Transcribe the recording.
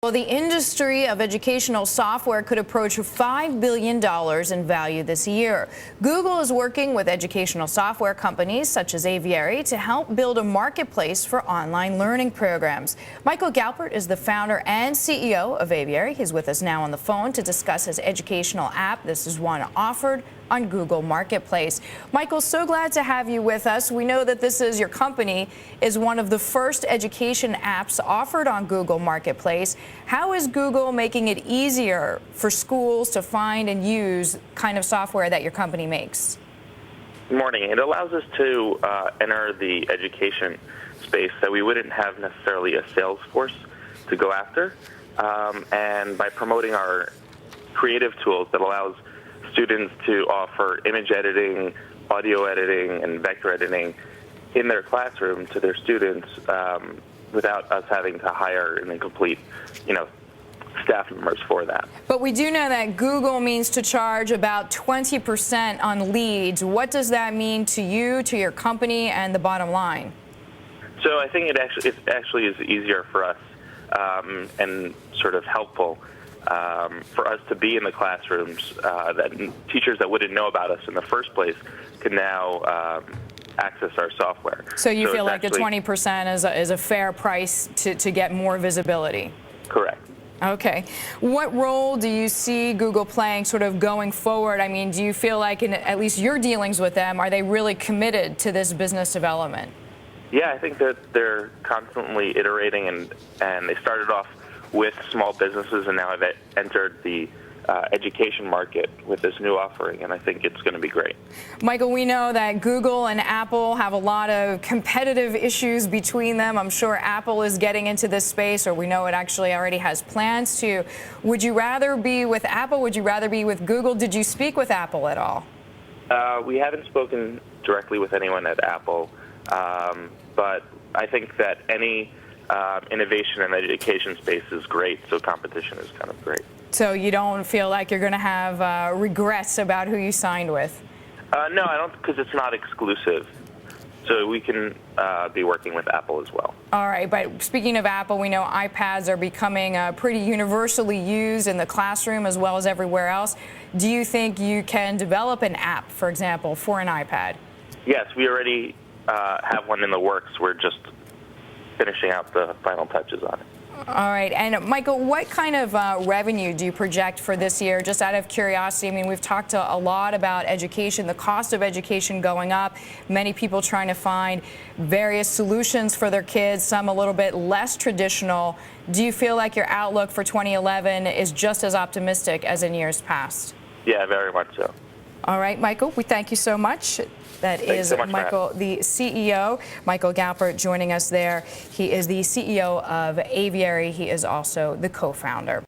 Well, the industry of educational software could approach $5 billion in value this year. Google is working with educational software companies such as Aviary to help build a marketplace for online learning programs. Michael Galpert is the founder and CEO of Aviary. He's with us now on the phone to discuss his educational app. This is one offered on Google Marketplace. Michael, so glad to have you with us. We know that your company is one of the first education apps offered on Google Marketplace. How is Google making it easier for schools to find and use kind of software that your company makes? Good morning. It allows us to enter the education space that we wouldn't have necessarily a sales force to go after. And by promoting our creative tools that allows students to offer image editing, audio editing, and vector editing in their classroom to their students without us having to hire and then complete, staff members for that. But we do know that Google means to charge about 20% on leads. What does that mean to you, to your company, and the bottom line? So I think it actually is easier for us and sort of helpful for us to be in the classrooms that teachers that wouldn't know about us in the first place can now access our software. So you feel like the 20% is a fair price to get more visibility? Correct. Okay. What role do you see Google playing sort of going forward? I mean, do you feel like in at least your dealings with them, are they really committed to this business development? Yeah, I think that they're constantly iterating, and they started off with small businesses and now have entered the education market with this new offering, and I think it's going to be great. Michael, we know that Google and Apple have a lot of competitive issues between them. I'm sure Apple is getting into this space, or we know it actually already has plans to. Would you rather be with Apple? Would you rather be with Google? Did you speak with Apple at all? We haven't spoken directly with anyone at Apple, but I think that any innovation in the education space is great, so competition is kind of great. So you don't feel like you're going to have regrets about who you signed with? No, I don't, because it's not exclusive. So we can be working with Apple as well. All right, but speaking of Apple, we know iPads are becoming pretty universally used in the classroom as well as everywhere else. Do you think you can develop an app, for example, for an iPad? Yes, we already have one in the works. We're just finishing out the final touches on it. All right. And Michael, what kind of revenue do you project for this year? Just out of curiosity, I mean, we've talked a lot about education, the cost of education going up, many people trying to find various solutions for their kids, some a little bit less traditional. Do you feel like your outlook for 2011 is just as optimistic as in years past? Yeah, very much so. All right, Michael, we thank you so much. That is Michael, the CEO, Michael Galpert, joining us there. He is the CEO of Aviary. He is also the co-founder.